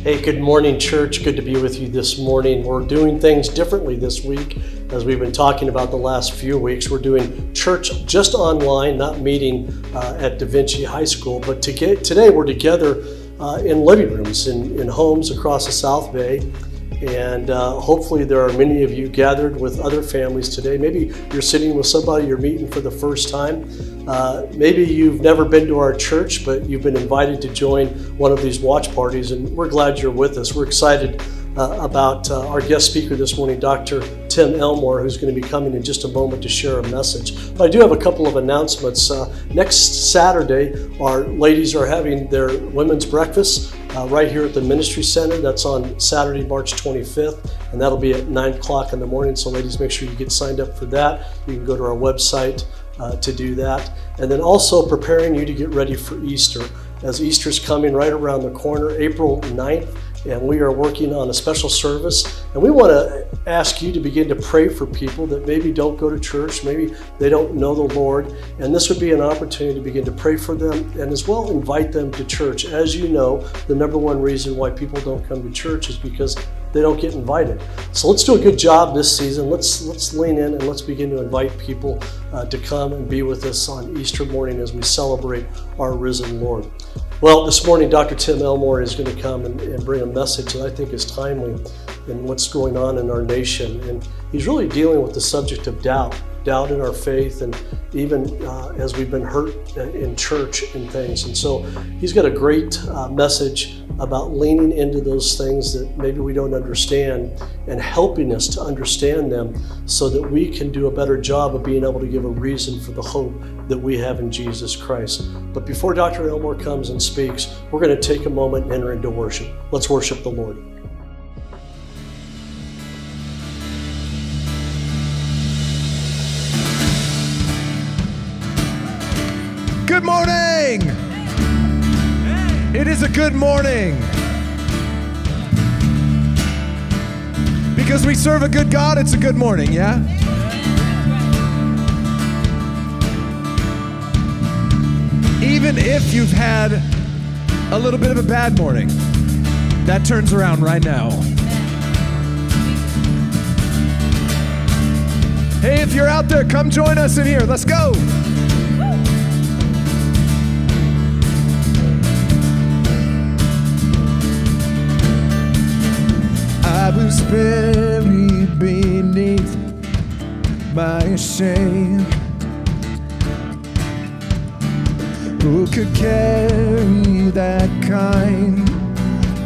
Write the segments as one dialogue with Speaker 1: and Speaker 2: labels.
Speaker 1: Hey, good morning, church. Good to be with you this morning. We're doing things differently this week, as we've been talking about the last few weeks. We're doing church just online, not meeting at Da Vinci High School, but today we're together in living rooms, in homes across the South Bay. And hopefully there are many of you gathered with other families today. Maybe you're sitting with somebody you're meeting for the first time. Maybe you've never been to our church, but you've been invited to join one of these watch parties, and we're glad you're with us. We're excited about our guest speaker this morning, Dr. Tim Elmore, who's going to be coming in just a moment to share a message. But I do have a couple of announcements. Next Saturday, our ladies are having their women's breakfast right here at the Ministry Center. That's on Saturday, March 25th, and that'll be at 9 o'clock in the morning. So ladies, make sure you get signed up for that. You can go to our website to do that. And then also preparing you to get ready for Easter, as Easter's coming right around the corner, April 9th. And we are working on a special service, and we want to ask you to begin to pray for people that maybe don't go to church, maybe they don't know the Lord, and this would be an opportunity to begin to pray for them and as well invite them to church. As you know, the number one reason why people don't come to church is because they don't get invited. So let's do a good job this season. Let's lean in and let's begin to invite people to come and be with us on Easter morning as we celebrate our risen Lord. Well, this morning, Dr. Tim Elmore is going to come and bring a message that I think is timely in what's going on in our nation. And he's really dealing with the subject of doubt in our faith, and even as we've been hurt in church and things. And so he's got a great message about leaning into those things that maybe we don't understand and helping us to understand them so that we can do a better job of being able to give a reason for the hope that we have in Jesus Christ. But before Dr. Elmore comes and speaks, we're going to take a moment and enter into worship. Let's worship the Lord.
Speaker 2: Good morning! It is a good morning. Because we serve a good God, it's a good morning, yeah? Even if you've had a little bit of a bad morning, that turns around right now. Hey, if you're out there, come join us in here. Let's go! I was buried beneath my shame. Who could carry that kind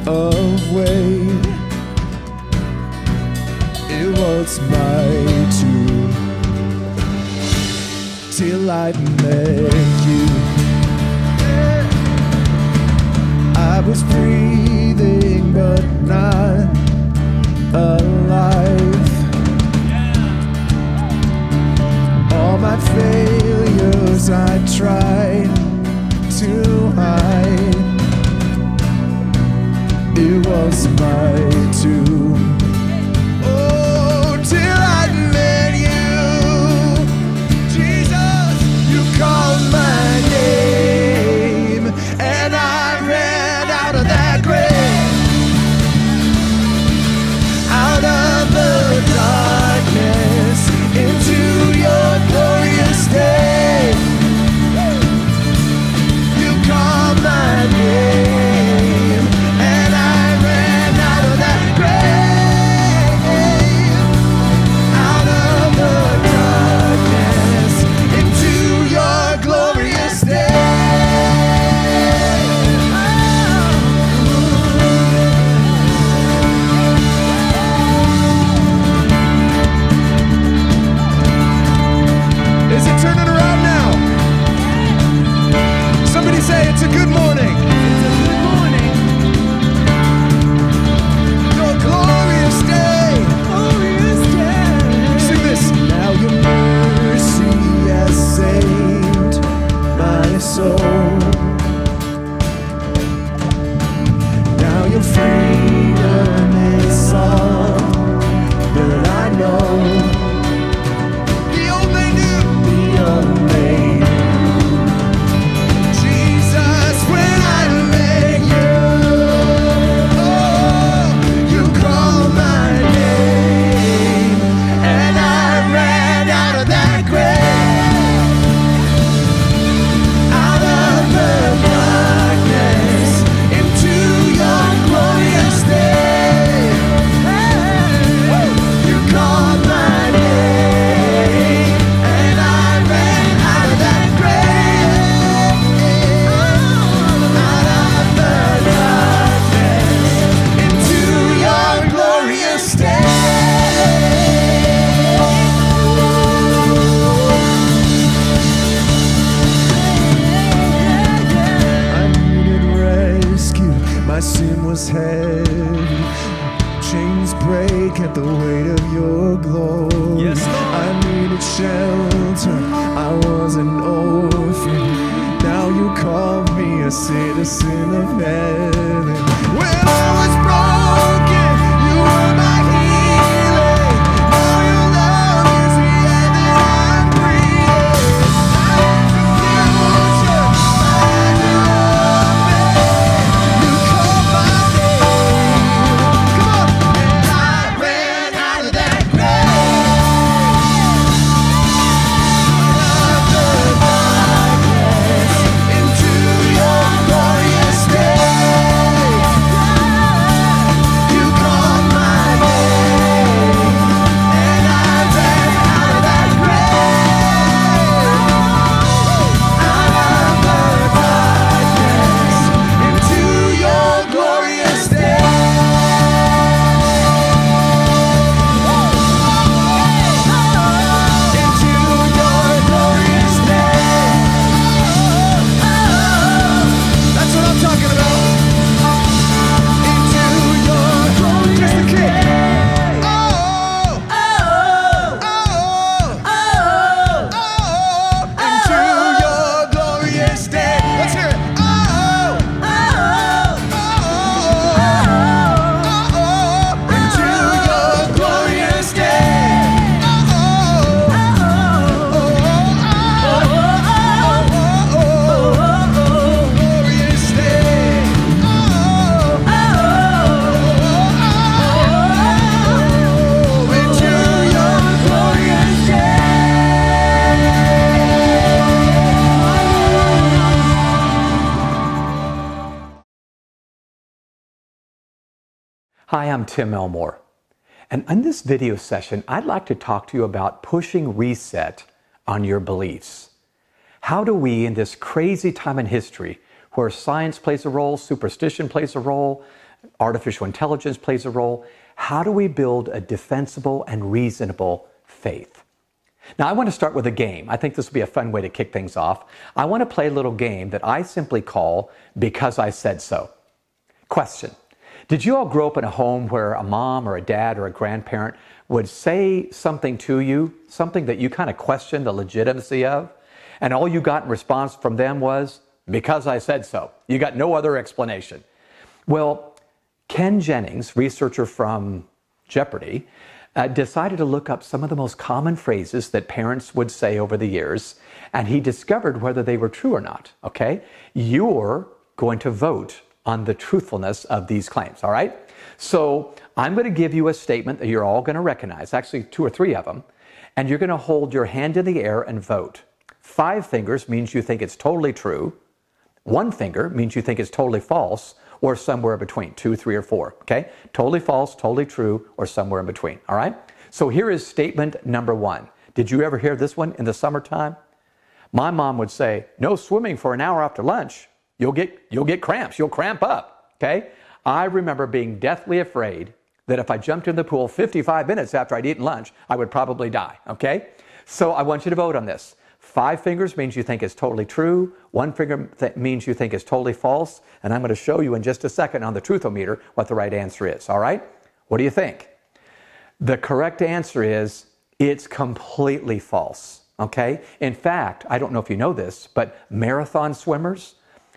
Speaker 2: of weight? It was my tomb till I met you. I was breathing but not alive. All my failures I tried to hide. It was my tomb. Oh, till I met you, Jesus, you called my name, and I ran out of that grave. Out of the darkness into your glorious day. You called my name, and I ran out of that grave. Out of the darkness into your glorious day. Is it turning around now? Somebody say it's a good morning.
Speaker 3: It's a good morning.
Speaker 2: Your glorious day.
Speaker 3: Glorious day.
Speaker 2: Sing this. Now your mercy has saved my soul. Now your freedom is all that I know. The old may do. The old may do. Jesus, when I met you, oh, is heavy. Chains break at the weight of your glory.
Speaker 3: Yes, Lord.
Speaker 2: I needed shelter, I was an orphan. Now you call me a citizen of heaven. When I was broken, you were my healing. Now your love is the air that I'm breathing. I had confusion, I had to open. You called my name. Come on. And I ran out of that grave. Out of the darkness into your glorious day. You called my name, and I ran out of that grave. Out of the darkness into your glorious day. Into your glorious day. That's what I'm talking about. Into your glorious just a kick. Oh, oh, oh, oh, oh, into your glorious day. Let's hear it. Oh, oh, oh, oh, oh, into your glorious day. Oh, oh, oh, glorious day. Into your glorious
Speaker 4: Hi, I'm Tim Elmore. And in this video session, I'd like to talk to you about pushing reset on your beliefs. How do we, in this crazy time in history, where science plays a role, superstition plays a role, artificial intelligence plays a role, how do we build a defensible and reasonable faith? Now, I want to start with a game. I think this will be a fun way to kick things off. I want to play a little game that I simply call Because I Said So. Question. Did you all grow up in a home where a mom or a dad or a grandparent would say something to you, something that you kind of questioned the legitimacy of, and all you got in response from them was, because I said so? You got no other explanation. Well, Ken Jennings, researcher from Jeopardy, decided to look up some of the most common phrases that parents would say over the years, and he discovered whether they were true or not, okay? You're going to vote on the truthfulness of these claims, all right? So I'm going to give you a statement that you're all going to recognize, actually 2 or 3 of them, and you're going to hold your hand in the air and vote. 5 fingers means you think it's totally true. 1 finger means you think it's totally false, or somewhere in between, 2, 3, or 4, okay? Totally false, totally true, or somewhere in between, all right? So here is statement number 1. Did you ever hear this one in the summertime? My mom would say, no swimming for an hour after lunch. You'll get cramps. You'll cramp up, okay? I remember being deathly afraid that if I jumped in the pool 55 minutes after I'd eaten lunch, I would probably die, okay? So I want you to vote on this. 5 fingers means you think it's totally true. 1 finger means you think it's totally false. And I'm going to show you in just a second on the truthometer what the right answer is, all right? What do you think? The correct answer is it's completely false, okay? In fact, I don't know if you know this, but marathon swimmers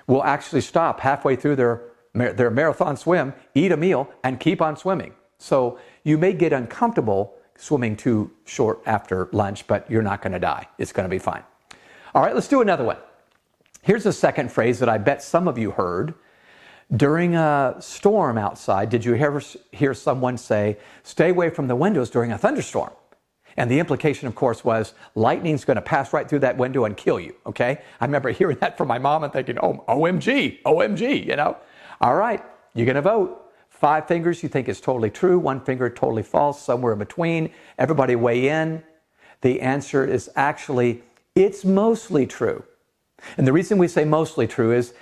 Speaker 4: will actually stop halfway through their marathon swim, eat a meal, and keep on swimming. So you may get uncomfortable swimming too short after lunch, but you're not going to die. It's going to be fine. All right, let's do another one. Here's a second phrase that I bet some of you heard. During a storm outside, did you ever hear someone say, stay away from the windows during a thunderstorm? And the implication, of course, was lightning's going to pass right through that window and kill you, okay? I remember hearing that from my mom and thinking, oh, OMG, OMG, you know? All right, you're going to vote. 5 fingers, you think it's totally true. 1 finger, totally false, somewhere in between. Everybody weigh in. The answer is actually, it's mostly true. And the reason we say mostly true is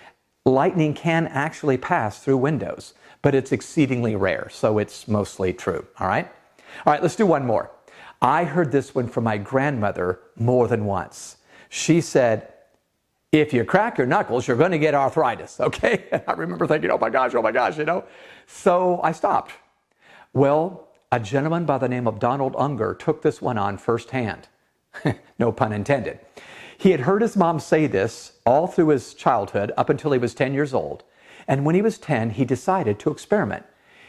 Speaker 4: lightning can actually pass through windows, but it's exceedingly rare, so it's mostly true, all right? All right, let's do one more. I heard this one from my grandmother more than once. She said, If you crack your knuckles, you're going to get arthritis, okay? And I remember thinking, oh my gosh, you know? So I stopped. Well, a gentleman by the name of Donald Unger took this one on firsthand. No pun intended. He had heard his mom say this all through his childhood up until he was 10 years old. And when he was 10, he decided to experiment.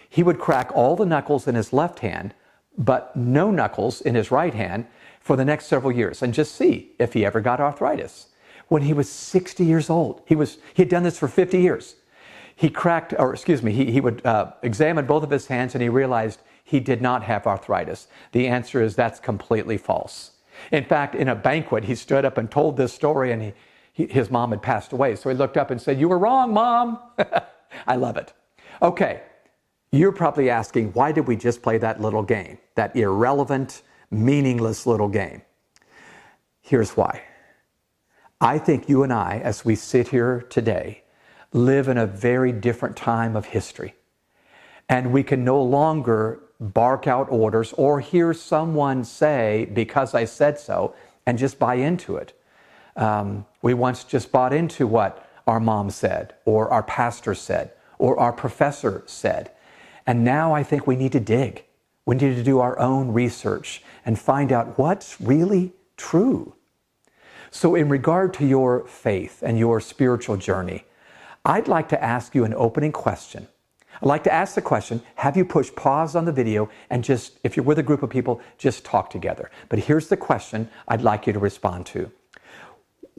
Speaker 4: He would crack all the knuckles in his left hand, but no knuckles in his right hand for the next several years and just see if he ever got arthritis. When he was 60 years old, he had done this for 50 years. He would examine both of his hands and he realized he did not have arthritis. The answer is that's completely false. In fact, in a banquet, he stood up and told this story, and his mom had passed away. So he looked up and said, "You were wrong, Mom." I love it. Okay, you're probably asking, why did we just play that little game? That irrelevant, meaningless little game. Here's why. I think you and I, as we sit here today, live in a very different time of history. And we can no longer bark out orders or hear someone say, because I said so, and just buy into it. We once just bought into what our mom said, or our pastor said, or our professor said. And now I think we need to dig. We need to do our own research and find out what's really true. So in regard to your faith and your spiritual journey, I'd like to ask you an opening question. I'd like to ask the question, have you pushed pause on the video and just, if you're with a group of people, just talk together? But here's the question I'd like you to respond to.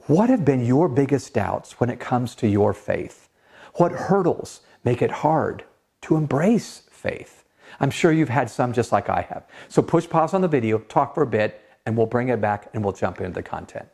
Speaker 4: What have been your biggest doubts when it comes to your faith? What hurdles make it hard to embrace faith? I'm sure you've had some just like I have. So push pause on the video, talk for a bit, and we'll bring it back and we'll jump into the content.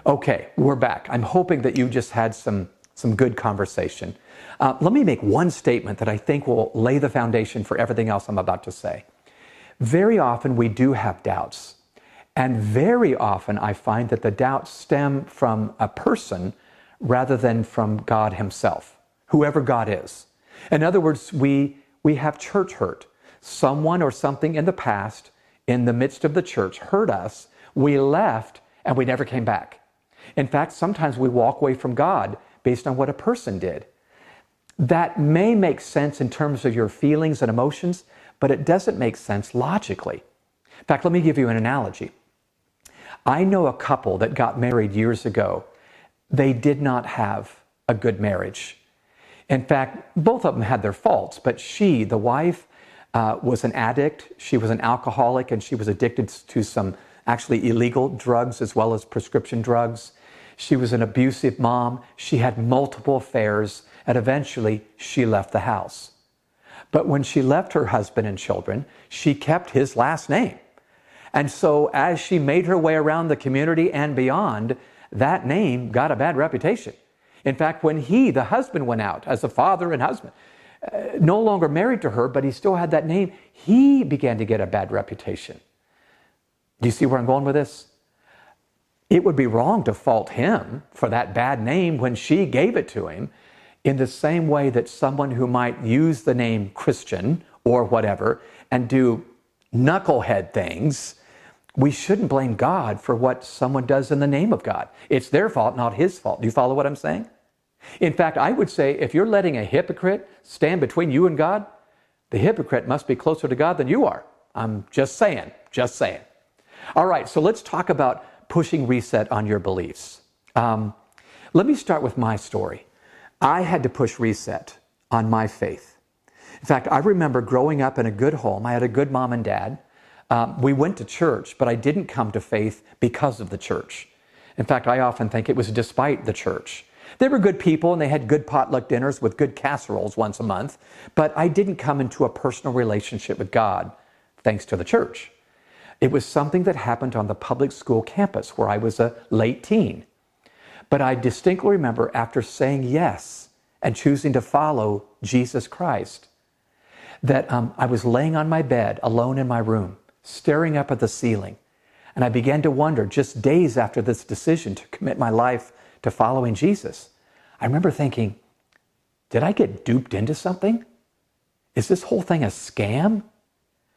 Speaker 4: Okay, we're back. I'm hoping that you just had some good conversation. Let me make one statement that I think will lay the foundation for everything else I'm about to say. Very often we do have doubts. And very often I find that the doubts stem from a person rather than from God himself, whoever God is. In other words, we have church hurt. Someone or something in the past, in the midst of the church, hurt us. We left and we never came back. In fact, sometimes we walk away from God based on what a person did. That may make sense in terms of your feelings and emotions, but it doesn't make sense logically. In fact, let me give you an analogy. I know a couple that got married years ago. They did not have a good marriage. In fact, both of them had their faults, but she, the wife, was an addict. She was an alcoholic, and she was addicted to some actually illegal drugs as well as prescription drugs. She was an abusive mom. She had multiple affairs, and eventually she left the house. But when she left her husband and children, she kept his last name. And so as she made her way around the community and beyond, that name got a bad reputation. In fact, when the husband went out as a father and husband, no longer married to her, but he still had that name. He began to get a bad reputation. Do you see where I'm going with this? It would be wrong to fault him for that bad name when she gave it to him, in the same way that someone who might use the name Christian or whatever and do knucklehead things, we shouldn't blame God for what someone does in the name of God. It's their fault, not his fault. Do you follow what I'm saying? In fact, I would say if you're letting a hypocrite stand between you and God, the hypocrite must be closer to God than you are. I'm just saying, just saying. All right, so let's talk about pushing reset on your beliefs. Let me start with my story. I had to push reset on my faith. In fact, I remember growing up in a good home. I had a good mom and dad. We went to church, but I didn't come to faith because of the church. In fact, I often think it was despite the church. They were good people and they had good potluck dinners with good casseroles once a month, but I didn't come into a personal relationship with God thanks to the church. It was something that happened on the public school campus where I was a late teen. But I distinctly remember after saying yes and choosing to follow Jesus Christ, that I was laying on my bed alone in my room, staring up at the ceiling. And I began to wonder, just days after this decision to commit my life to following Jesus, I remember thinking, did I get duped into something? Is this whole thing a scam?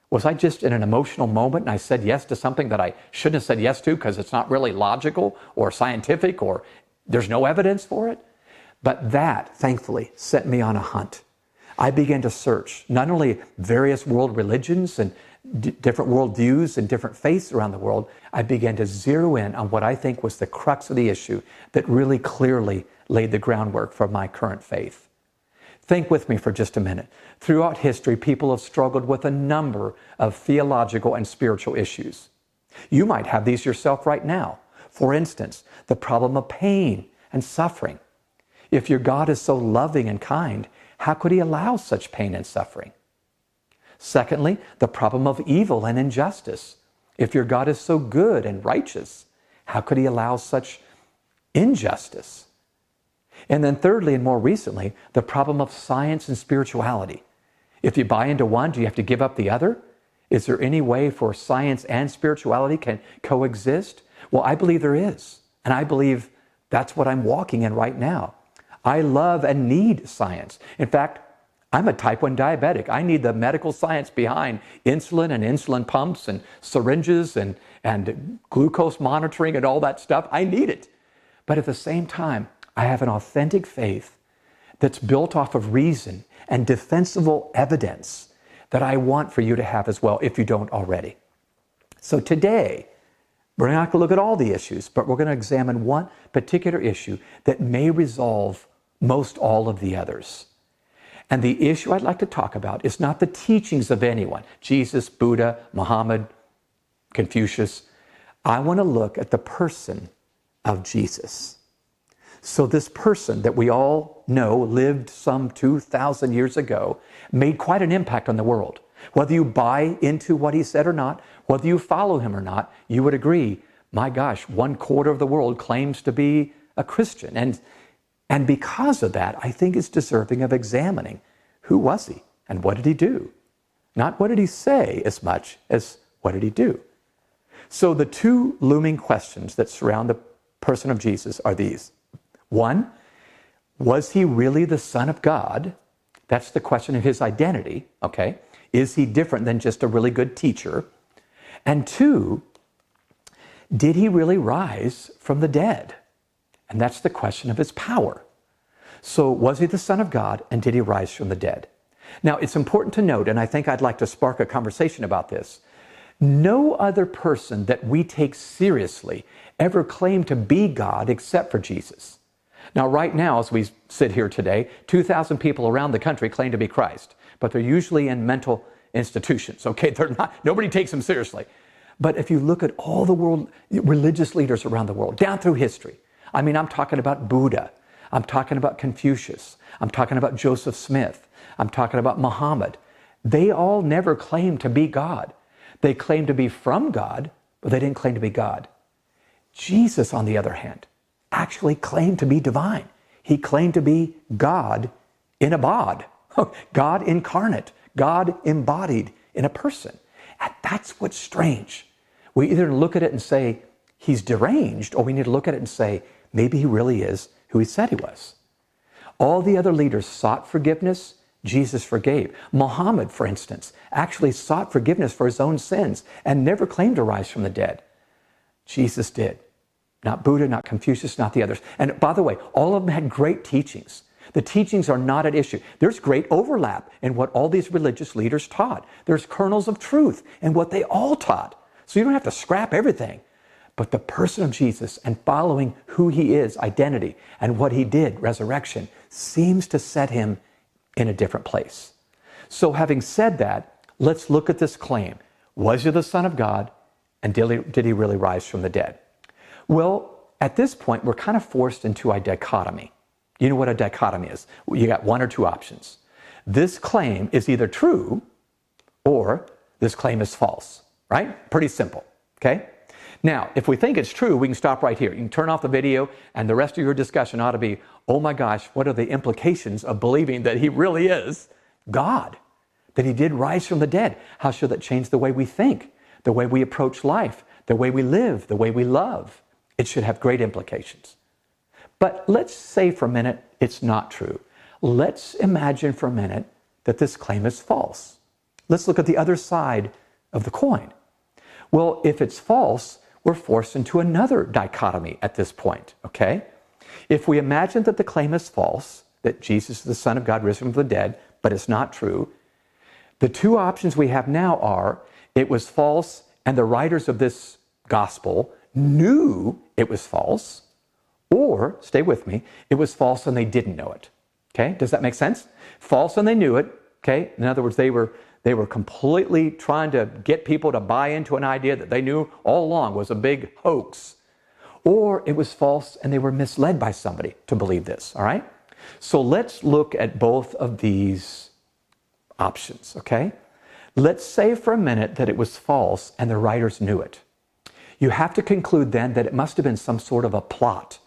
Speaker 4: Was I just in an emotional moment and I said yes to something that I shouldn't have said yes to because it's not really logical or scientific or there's no evidence for it? But that, thankfully, set me on a hunt. I began to search not only various world religions and different worldviews and different faiths around the world, I began to zero in on what I think was the crux of the issue that really clearly laid the groundwork for my current faith. Think with me for just a minute. Throughout history, people have struggled with a number of theological and spiritual issues. You might have these yourself right now. For instance, the problem of pain and suffering. If your God is so loving and kind, how could he allow such pain and suffering? Secondly, the problem of evil and injustice. If your God is so good and righteous, how could he allow such injustice? And then thirdly, and more recently, the problem of science and spirituality. If you buy into one, do you have to give up the other? Is there any way for science and spirituality can coexist? Well, I believe there is. And I believe that's what I'm walking in right now. I love and need science. In fact, I'm a type 1 diabetic. I need the medical science behind insulin and insulin pumps and syringes and glucose monitoring and all that stuff. I need it. But at the same time, I have an authentic faith that's built off of reason and defensible evidence that I want for you to have as well, if you don't already. So today, we're not going to look at all the issues, but we're going to examine one particular issue that may resolve most all of the others. And the issue I'd like to talk about is not the teachings of anyone, Jesus, Buddha, Muhammad, Confucius. I want to look at the person of Jesus. So this person that we all know lived some 2,000 years ago made quite an impact on the world. Whether you buy into what he said or not, whether you follow him or not, you would agree, my gosh, 1/4 of the world claims to be a Christian. And because of that, I think it's deserving of examining who was he and what did he do? Not what did he say as much as what did he do? So the two looming questions that surround the person of Jesus are these. One, was he really the Son of God? That's the question of his identity, okay? Is he different than just a really good teacher? And two, did he really rise from the dead? And that's the question of his power. So was he the Son of God and did he rise from the dead? Now it's important to note, and I think I'd like to spark a conversation about this, no other person that we take seriously ever claimed to be God except for Jesus. Now, right now, as we sit here today, 2,000 people around the country claim to be Christ, but they're usually in mental institutions, okay? Nobody takes them seriously. But if you look at all the world religious leaders around the world, down through history, I mean, I'm talking about Buddha, I'm talking about Confucius, I'm talking about Joseph Smith, I'm talking about Muhammad. They all never claimed to be God. They claimed to be from God, but they didn't claim to be God. Jesus, on the other hand, actually claimed to be divine. He claimed to be God in a bod, God incarnate, God embodied in a person. And that's what's strange. We either look at it and say, he's deranged, or we need to look at it and say, maybe he really is who he said he was. All the other leaders sought forgiveness. Jesus forgave. Muhammad, for instance, actually sought forgiveness for his own sins and never claimed to rise from the dead. Jesus did. Not Buddha, not Confucius, not the others. And by the way, all of them had great teachings. The teachings are not at issue. There's great overlap in what all these religious leaders taught. There's kernels of truth in what they all taught. So you don't have to scrap everything. But the person of Jesus and following who he is, identity, and what he did, resurrection, seems to set him in a different place. So having said that, let's look at this claim. Was he the Son of God? And did he really rise from the dead? Well, at this point, we're kind of forced into a dichotomy. You know what a dichotomy is? You got one or two options. This claim is either true or this claim is false, right? Pretty simple, okay? Now, if we think it's true, we can stop right here. You can turn off the video, and the rest of your discussion ought to be, oh my gosh, what are the implications of believing that he really is God? That he did rise from the dead? How should that change the way we think, the way we approach life, the way we live, the way we love? It should have great implications. But let's say for a minute it's not true. Let's imagine for a minute that this claim is false. Let's look at the other side of the coin. Well, if it's false, we're forced into another dichotomy at this point, okay? If we imagine that the claim is false, that Jesus is the Son of God risen from the dead, but it's not true, the two options we have now are it was false and the writers of this gospel knew it was false, or, stay with me, it was false and they didn't know it, okay? Does that make sense? False and they knew it, okay? In other words, they were completely trying to get people to buy into an idea that they knew all along was a big hoax. Or it was false and they were misled by somebody to believe this, all right? So let's look at both of these options, okay? Let's say for a minute that it was false and the writers knew it. You have to conclude then that it must have been some sort of a plot,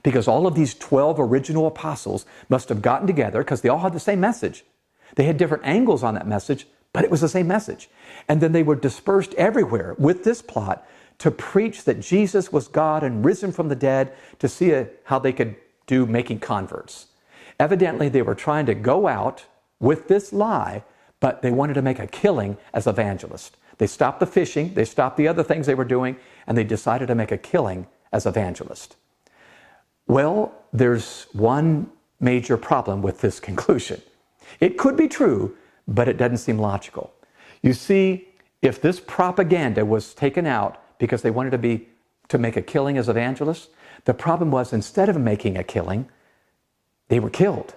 Speaker 4: because all of these 12 original apostles must have gotten together because they all had the same message. They had different angles on that message, but it was the same message. And then they were dispersed everywhere with this plot to preach that Jesus was God and risen from the dead, to see how they could do making converts. Evidently, they were trying to go out with this lie, but they wanted to make a killing as evangelists. They stopped the fishing, they stopped the other things they were doing, and they decided to make a killing as evangelists. Well, there's one major problem with this conclusion. It could be true, but it doesn't seem logical. You see, if this propaganda was taken out because they wanted to make a killing as evangelists, the problem was instead of making a killing, they were killed.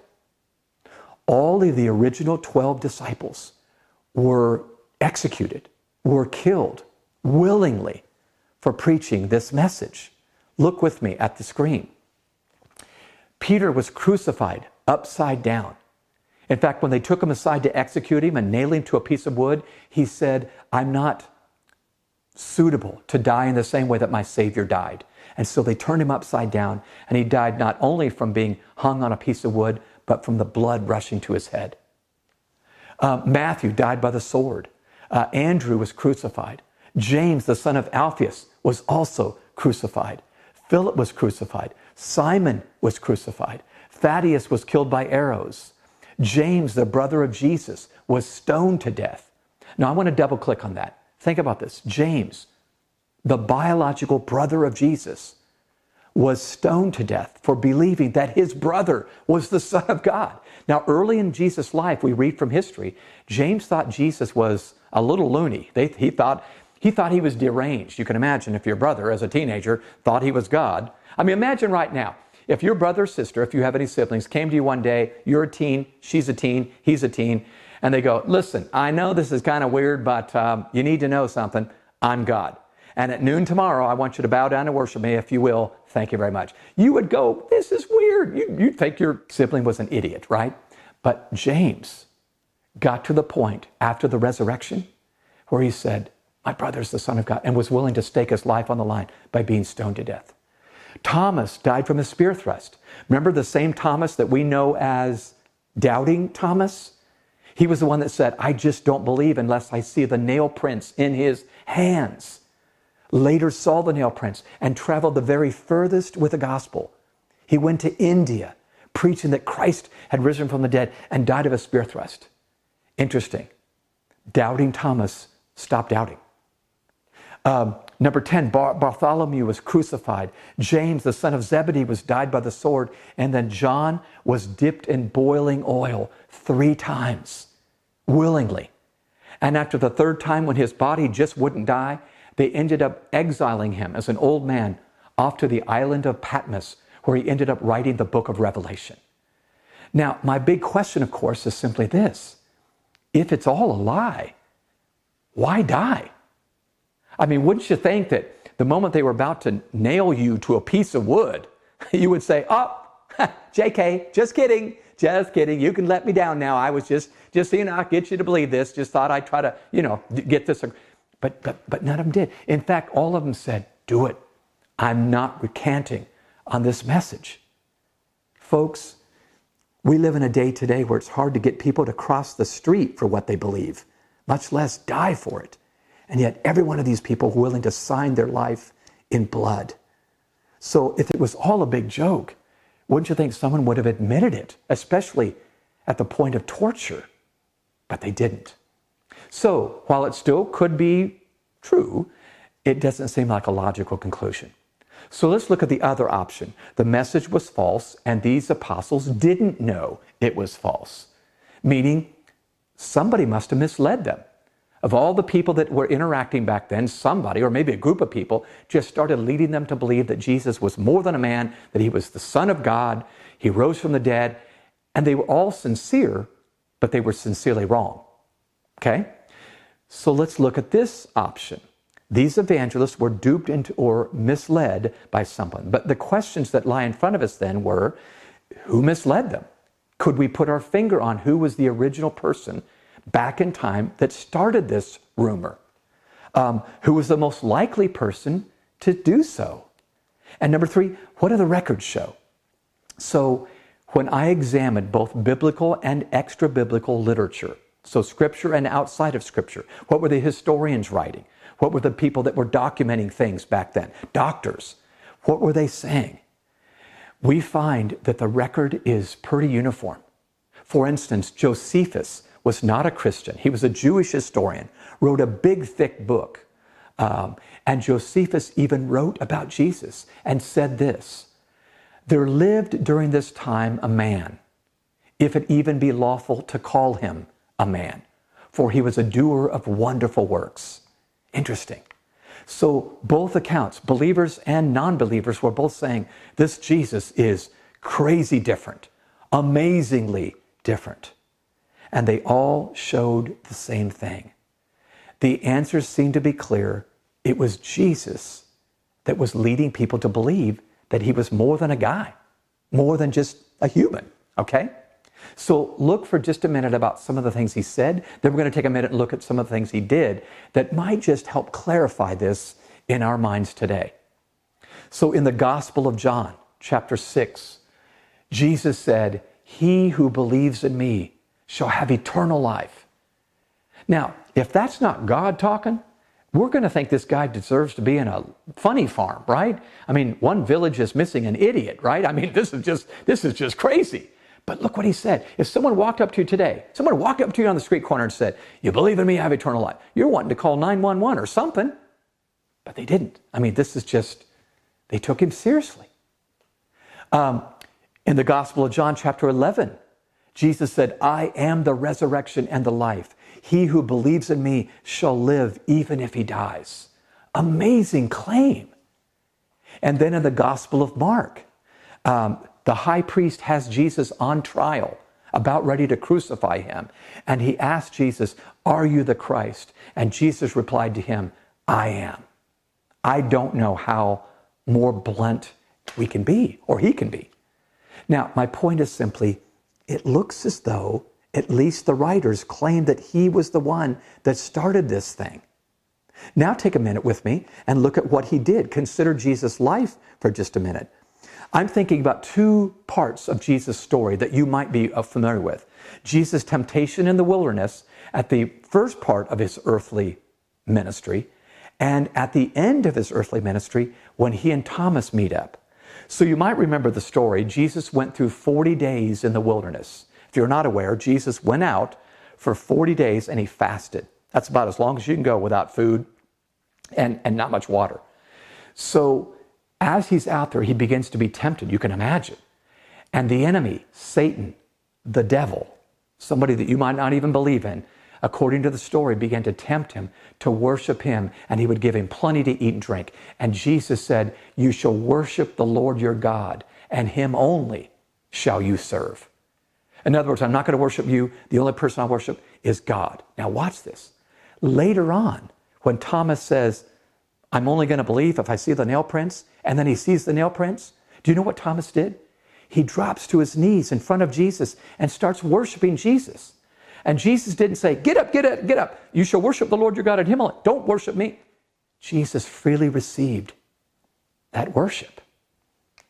Speaker 4: All of the original 12 disciples were executed, were killed willingly for preaching this message. Look with me at the screen. Peter was crucified upside down. In fact, when they took him aside to execute him and nail him to a piece of wood, he said, I'm not suitable to die in the same way that my Savior died. And so they turned him upside down, and he died not only from being hung on a piece of wood, but from the blood rushing to his head. Matthew died by the sword. Andrew was crucified. James, the son of Alphaeus, was also crucified. Philip was crucified. Simon was crucified. Thaddeus was killed by arrows. James, the brother of Jesus, was stoned to death. Now, I want to double click on that. Think about this. James, the biological brother of Jesus, was stoned to death for believing that his brother was the Son of God. Now, early in Jesus' life, we read from history, James thought Jesus was a little loony. He thought he was deranged. You can imagine if your brother, as a teenager, thought he was God. I mean, imagine right now, if your brother or sister, if you have any siblings, came to you one day, you're a teen, she's a teen, he's a teen, and they go, listen, I know this is kind of weird, but you need to know something. I'm God. And at noon tomorrow, I want you to bow down and worship me, if you will. Thank you very much. You would go, this is weird. You'd think your sibling was an idiot, right? But James got to the point after the resurrection where he said, my brother is the Son of God, and was willing to stake his life on the line by being stoned to death. Thomas died from a spear thrust. Remember the same Thomas that we know as Doubting Thomas, he was the one that said, I just don't believe unless I see the nail prints in his hands. Later saw the nail prints and traveled the very furthest with the gospel. He went to India preaching that Christ had risen from the dead and died of a spear thrust. Interesting. Doubting Thomas stopped doubting. Number 10, Bartholomew was crucified. James, the son of Zebedee, was died by the sword. And then John was dipped in boiling oil 3 times, willingly. And after the 3rd time, when his body just wouldn't die, they ended up exiling him as an old man off to the island of Patmos, where he ended up writing the book of Revelation. Now, my big question, of course, is simply this. If it's all a lie, why die? I mean, wouldn't you think that the moment they were about to nail you to a piece of wood, you would say, oh, JK, just kidding. You can let me down now. I was just seeing I'll get you to believe this. Just thought I'd try to, get this. But none of them did. In fact, all of them said, do it. I'm not recanting on this message. Folks, we live in a day today where it's hard to get people to cross the street for what they believe, much less die for it. And yet every one of these people were willing to sign their life in blood. So if it was all a big joke, wouldn't you think someone would have admitted it, especially at the point of torture? But they didn't. So while it still could be true, it doesn't seem like a logical conclusion. So let's look at the other option. The message was false, and these apostles didn't know it was false, meaning somebody must have misled them. Of all the people that were interacting back then, somebody, or maybe a group of people, just started leading them to believe that Jesus was more than a man, that he was the Son of God, he rose from the dead, and they were all sincere, but they were sincerely wrong. Okay? So let's look at this option. These evangelists were duped into or misled by someone. But the questions that lie in front of us then were, who misled them? Could we put our finger on who was the original person back in time that started this rumor? Who was the most likely person to do so? And number 3, what do the records show? So when I examined both biblical and extra-biblical literature, so scripture and outside of scripture, what were the historians writing? What were the people that were documenting things back then? Doctors. What were they saying? We find that the record is pretty uniform. For instance, Josephus was not a Christian. He was a Jewish historian, wrote a big, thick book. And Josephus even wrote about Jesus and said this, there lived during this time a man, if it even be lawful to call him a man, for he was a doer of wonderful works. Interesting. So both accounts, believers and non-believers, were both saying this Jesus is crazy different, amazingly different. And they all showed the same thing. The answers seemed to be clear. It was Jesus that was leading people to believe that he was more than a guy, more than just a human, okay? So look for just a minute about some of the things he said. Then we're going to take a minute and look at some of the things he did that might just help clarify this in our minds today. So in the Gospel of John, chapter 6, Jesus said, he who believes in me shall have eternal life. Now, if that's not God talking, we're going to think this guy deserves to be in a funny farm, right? I mean, one village is missing an idiot, right? I mean, this is just crazy. But look what he said. If someone walked up to you today, someone walked up to you on the street corner and said, you believe in me, I have eternal life. You're wanting to call 911 or something. But they didn't. I mean, this is just, they took him seriously. In the Gospel of John, chapter 11, Jesus said, I am the resurrection and the life. He who believes in me shall live even if he dies. Amazing claim. And then in the Gospel of Mark, the high priest has Jesus on trial, about ready to crucify him. And he asked Jesus, are you the Christ? And Jesus replied to him, I am. I don't know how more blunt we can be, or he can be. Now, my point is simply, it looks as though at least the writers claim that he was the one that started this thing. Now take a minute with me and look at what he did. Consider Jesus' life for just a minute. I'm thinking about two parts of Jesus' story that you might be familiar with. Jesus' temptation in the wilderness at the first part of his earthly ministry, and at the end of his earthly ministry when he and Thomas meet up. So you might remember the story. Jesus went through 40 days in the wilderness. If you're not aware, Jesus went out for 40 days and he fasted. That's about as long as you can go without food and not much water. So as he's out there, he begins to be tempted, you can imagine. And the enemy, Satan, the devil, somebody that you might not even believe in, according to the story, began to tempt him to worship him, and he would give him plenty to eat and drink. And Jesus said, "You shall worship the Lord your God, and him only shall you serve." In other words, I'm not going to worship you. The only person I worship is God. Now watch this. Later on, when Thomas says, "I'm only going to believe if I see the nail prints," and then he sees the nail prints, do you know what Thomas did? He drops to his knees in front of Jesus and starts worshiping Jesus. And Jesus didn't say, "Get up, get up, get up. You shall worship the Lord your God and him alone. Don't worship me." Jesus freely received that worship.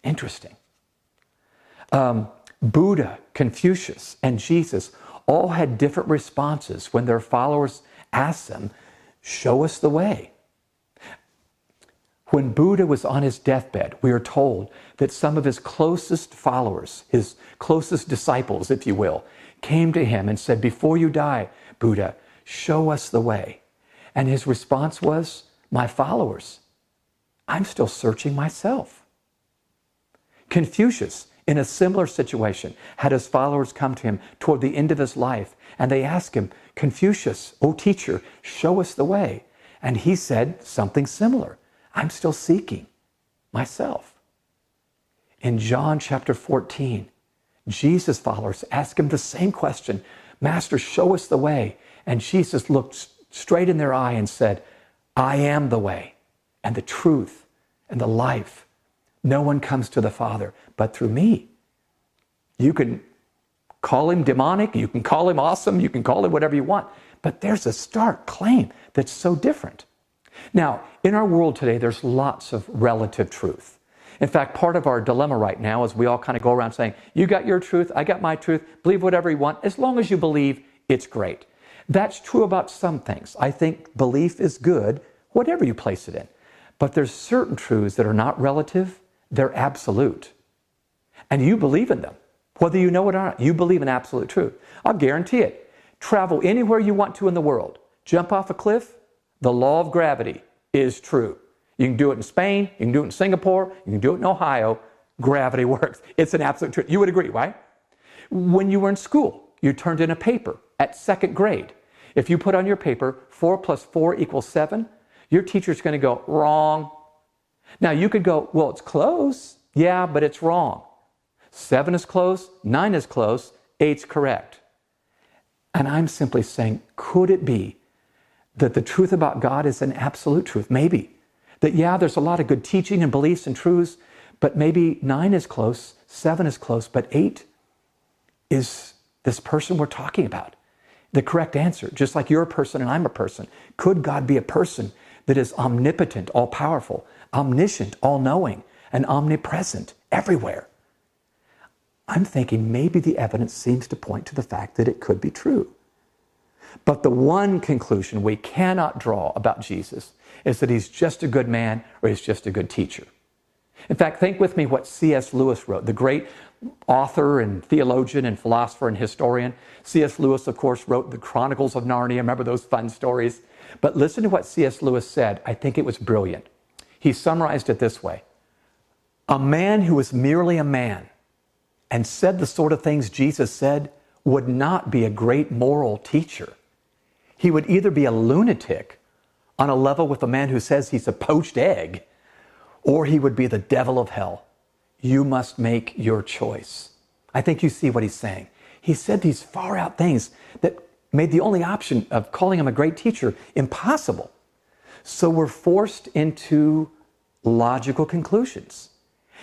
Speaker 4: Interesting. Buddha, Confucius, and Jesus all had different responses when their followers asked them, "Show us the way." When Buddha was on his deathbed, we are told that some of his closest followers, his closest disciples, if you will, came to him and said, "Before you die, Buddha, show us the way." And his response was, "My followers, I'm still searching myself." Confucius, in a similar situation, had his followers come to him toward the end of his life, and they asked him, "Confucius, O teacher, show us the way." And he said something similar, "I'm still seeking myself." In John chapter 14, Jesus' followers asked him the same question, "Master, show us the way." And Jesus looked straight in their eye and said, "I am the way and the truth and the life. No one comes to the Father but through me." You can call him demonic, you can call him awesome, you can call him whatever you want, but there's a stark claim that's so different. Now, in our world today, there's lots of relative truth. In fact, part of our dilemma right now is we all kind of go around saying, "You got your truth, I got my truth, believe whatever you want. As long as you believe, it's great." That's true about some things. I think belief is good, whatever you place it in. But there's certain truths that are not relative, they're absolute. And you believe in them. Whether you know it or not, you believe in absolute truth. I'll guarantee it. Travel anywhere you want to in the world. Jump off a cliff, the law of gravity is true. You can do it in Spain, you can do it in Singapore, you can do it in Ohio. Gravity works. It's an absolute truth. You would agree, right? When you were in school, you turned in a paper at second grade. If you put on your paper 4 plus 4 equals 7, your teacher's going to go, "Wrong." Now you could go, "Well, it's close." "Yeah, but it's wrong. 7 is close, 9 is close, 8's correct." And I'm simply saying, could it be that the truth about God is an absolute truth? Maybe. That, yeah, there's a lot of good teaching and beliefs and truths, but maybe 9 is close, 7 is close, but 8 is this person we're talking about. The correct answer, just like you're a person and I'm a person. Could God be a person that is omnipotent, all-powerful, omniscient, all-knowing, and omnipresent everywhere? I'm thinking maybe the evidence seems to point to the fact that it could be true. But the one conclusion we cannot draw about Jesus is that he's just a good man or he's just a good teacher. In fact, think with me what C.S. Lewis wrote, the great author and theologian and philosopher and historian. C.S. Lewis, of course, wrote the Chronicles of Narnia. Remember those fun stories? But listen to what C.S. Lewis said. I think it was brilliant. He summarized it this way. "A man who was merely a man and said the sort of things Jesus said would not be a great moral teacher. He would either be a lunatic on a level with a man who says he's a poached egg, or he would be the devil of hell. You must make your choice." I think you see what he's saying. He said these far out things that made the only option of calling him a great teacher impossible. So we're forced into logical conclusions.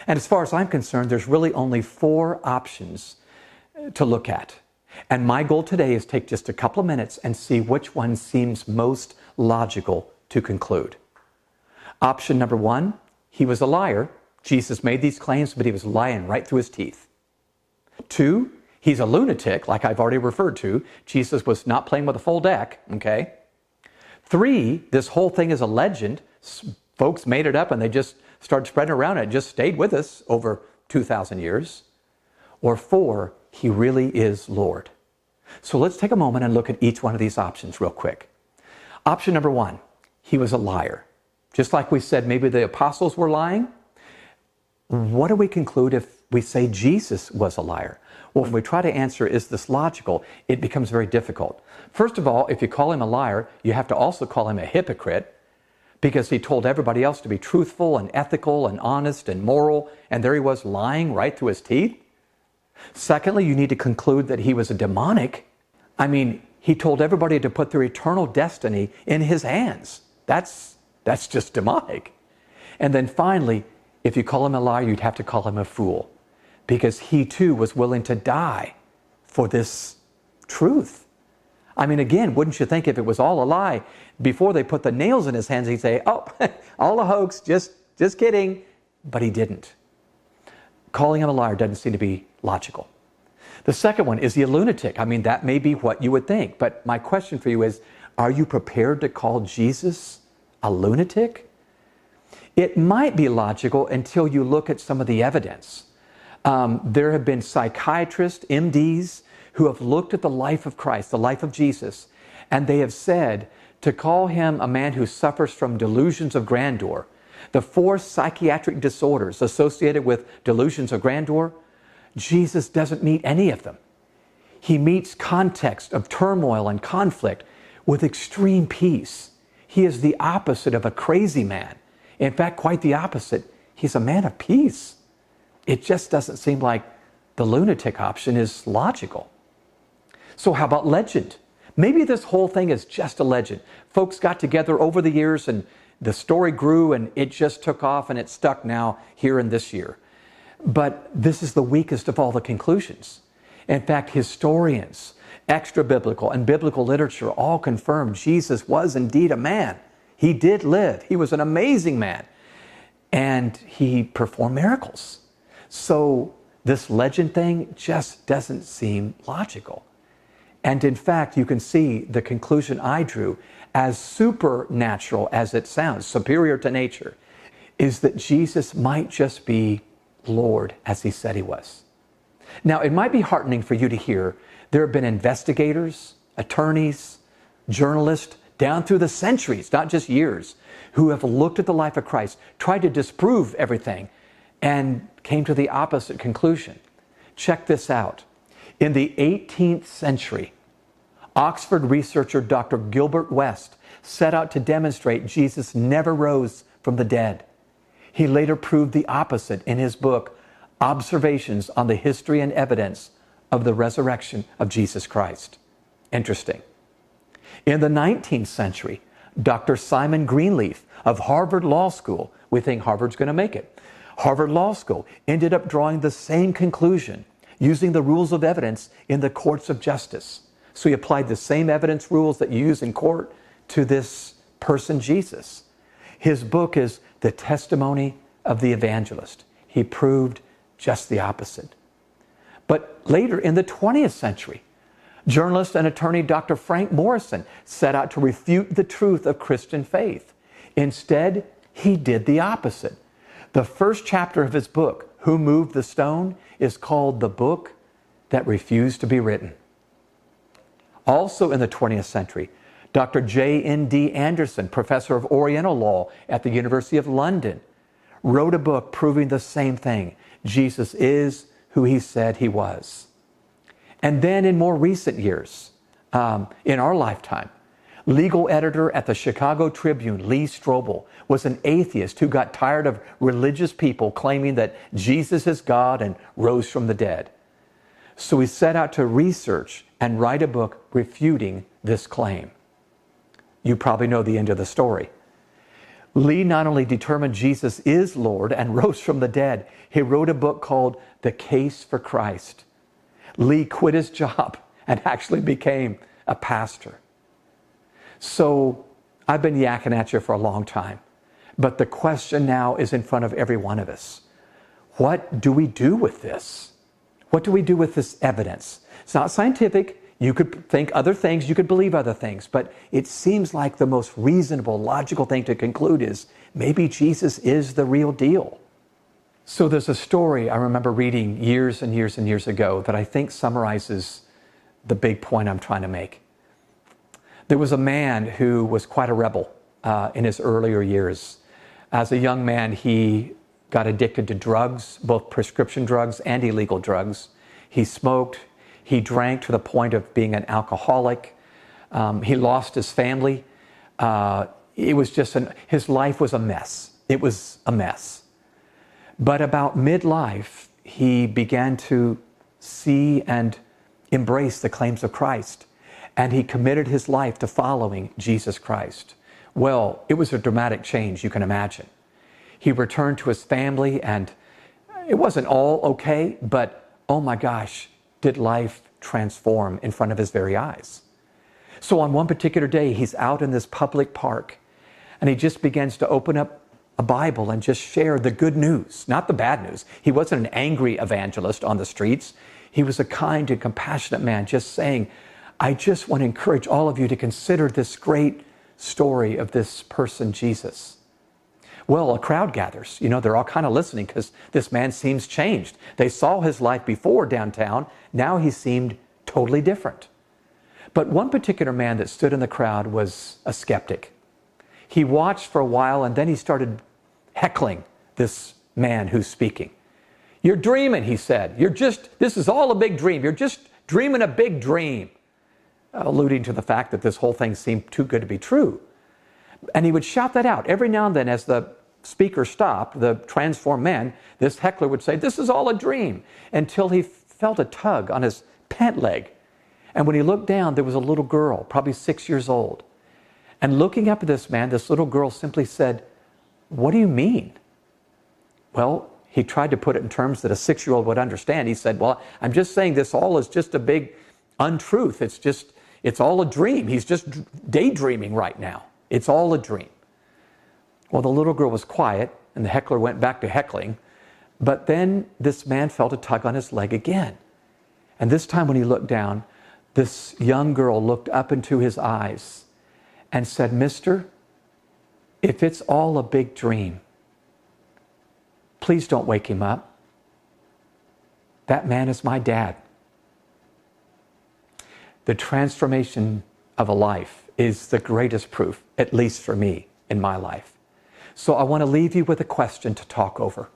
Speaker 4: And as far as I'm concerned, there's really only 4 options to look at. And my goal today is take just a couple of minutes and see which one seems most logical to conclude. Option number 1, he was a liar. Jesus made these claims, but he was lying right through his teeth. 2, he's a lunatic, like I've already referred to. Jesus was not playing with a full deck, okay? 3, this whole thing is a legend. Folks made it up and they just started spreading around. It just stayed with us over 2,000 years. Or 4, he really is Lord. So let's take a moment and look at each one of these options real quick. Option number 1, he was a liar. Just like we said, maybe the apostles were lying. What do we conclude if we say Jesus was a liar? Well, if we try to answer, is this logical, it becomes very difficult. First of all, if you call him a liar, you have to also call him a hypocrite, because he told everybody else to be truthful and ethical and honest and moral, and there he was lying right through his teeth. Secondly, you need to conclude that he was a demonic. I mean, he told everybody to put their eternal destiny in his hands. That's just demonic. And then finally, if you call him a liar, you'd have to call him a fool, because he too was willing to die for this truth. I mean, again, wouldn't you think if it was all a lie, before they put the nails in his hands, he'd say, oh, all a hoax, just kidding. But he didn't. Calling him a liar doesn't seem to be logical. The second one, is he a lunatic? I mean, that may be what you would think. But my question for you is, are you prepared to call Jesus a lunatic? It might be logical until you look at some of the evidence. There have been psychiatrists, MDs, who have looked at the life of Christ, the life of Jesus, and they have said to call him a man who suffers from delusions of grandeur, the 4 psychiatric disorders associated with delusions of grandeur, Jesus doesn't meet any of them. He meets context of turmoil and conflict with extreme peace. He is the opposite of a crazy man. In fact, quite the opposite. He's a man of peace. It just doesn't seem like the lunatic option is logical. So how about legend? Maybe this whole thing is just a legend. Folks got together over the years and the story grew and it just took off and it's stuck now here in this year. But this is the weakest of all the conclusions. In fact, historians, extra-biblical and biblical literature all confirm Jesus was indeed a man. He did live. He was an amazing man. And he performed miracles. So this legend thing just doesn't seem logical. And in fact, you can see the conclusion I drew, as supernatural as it sounds, superior to nature, is that Jesus might just be Lord as he said he was. Now, it might be heartening for you to hear there have been investigators, attorneys, journalists, down through the centuries, not just years, who have looked at the life of Christ, tried to disprove everything, and came to the opposite conclusion. Check this out. In the 18th century, Oxford researcher Dr. Gilbert West set out to demonstrate Jesus never rose from the dead. He later proved the opposite in his book, Observations on the History and Evidence of the Resurrection of Jesus Christ. Interesting. In the 19th century, Dr. Simon Greenleaf of Harvard Law School, we think Harvard's going to make it, Harvard Law School ended up drawing the same conclusion using the rules of evidence in the courts of justice. So he applied the same evidence rules that you use in court to this person, Jesus. His book is The Testimony of the Evangelist. He proved just the opposite. But later in the 20th century, journalist and attorney Dr. Frank Morrison set out to refute the truth of Christian faith. Instead, he did the opposite. The first chapter of his book, Who Moved the Stone, is called The Book That Refused to Be Written. Also in the 20th century, Dr. J.N.D. Anderson, professor of Oriental Law at the University of London, wrote a book proving the same thing. Jesus is who he said he was. And then in more recent years, in our lifetime, legal editor at the Chicago Tribune, Lee Strobel, was an atheist who got tired of religious people claiming that Jesus is God and rose from the dead. So he set out to research and write a book refuting this claim. You probably know the end of the story. Lee not only determined Jesus is Lord and rose from the dead, he wrote a book called The Case for Christ. Lee quit his job and actually became a pastor. So I've been yakking at you for a long time, but the question now is in front of every one of us. What do we do with this? What do we do with this evidence? It's not scientific. You could think other things, you could believe other things, but it seems like the most reasonable, logical thing to conclude is maybe Jesus is the real deal. So there's a story I remember reading years and years and years ago that I think summarizes the big point I'm trying to make. There was a man who was quite a rebel in his earlier years. As a young man, he got addicted to drugs, both prescription drugs and illegal drugs. He smoked. He drank to the point of being an alcoholic. He lost his family. It was just his life was a mess. It was a mess. But about midlife, he began to see and embrace the claims of Christ. And he committed his life to following Jesus Christ. Well, it was a dramatic change, you can imagine. He returned to his family, and it wasn't all okay, but oh my gosh, did life transform in front of his very eyes. So on one particular day, he's out in this public park, and he just begins to open up a Bible and just share the good news, not the bad news. He wasn't an angry evangelist on the streets. He was a kind and compassionate man, just saying, I just want to encourage all of you to consider this great story of this person, Jesus. Well, a crowd gathers. They're all kind of listening because this man seems changed. They saw his life before downtown. Now he seemed totally different. But one particular man that stood in the crowd was a skeptic. He watched for a while, and then he started heckling this man who's speaking. You're dreaming, he said. This is all a big dream. You're just dreaming a big dream. Alluding to the fact that this whole thing seemed too good to be true. And he would shout that out every now and then as the speaker stopped, the transformed man, this heckler would say, this is all a dream, until he felt a tug on his pant leg. And when he looked down, there was a little girl, probably 6 years old. And looking up at this man, this little girl simply said, what do you mean? Well, he tried to put it in terms that a 6-year-old would understand. He said, well, I'm just saying this all is just a big untruth. It's all a dream. He's just daydreaming right now. It's all a dream. Well, the little girl was quiet, and the heckler went back to heckling. But then this man felt a tug on his leg again. And this time when he looked down, this young girl looked up into his eyes and said, Mister, if it's all a big dream, please don't wake him up. That man is my dad. The transformation of a life is the greatest proof, at least for me, in my life. So I want to leave you with a question to talk over.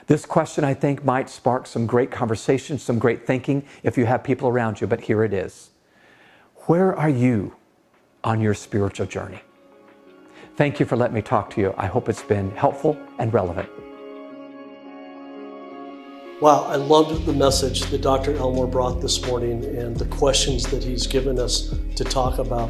Speaker 4: This question, I think, might spark some great conversation, some great thinking if you have people around you, but here it is. Where are you on your spiritual journey? Thank you for letting me talk to you. I hope it's been helpful and relevant.
Speaker 1: Wow, I loved the message that Dr. Elmore brought this morning and the questions that he's given us to talk about.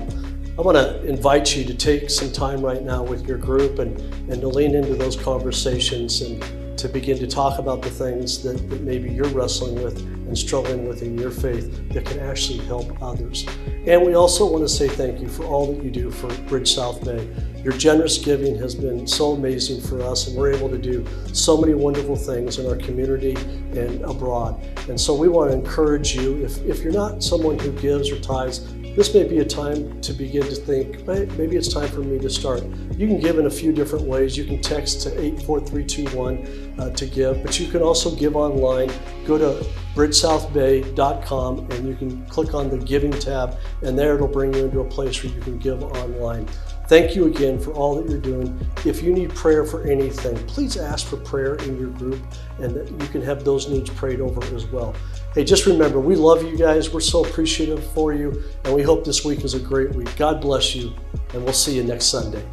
Speaker 1: I want to invite you to take some time right now with your group and to lean into those conversations and to begin to talk about the things that maybe you're wrestling with and struggling with in your faith that can actually help others. And we also want to say thank you for all that you do for Bridge South Bay. Your generous giving has been so amazing for us, and we're able to do so many wonderful things in our community and abroad. And so we want to encourage you, if you're not someone who gives or tithes, this may be a time to begin to think, maybe it's time for me to start. You can give in a few different ways. You can text to 84321 to give, but you can also give online. Go to bridgesouthbay.com and you can click on the giving tab, and there it'll bring you into a place where you can give online. Thank you again for all that you're doing. If you need prayer for anything, please ask for prayer in your group, and that you can have those needs prayed over as well. Hey, just remember, we love you guys. We're so appreciative for you, and we hope this week is a great week. God bless you, and we'll see you next Sunday.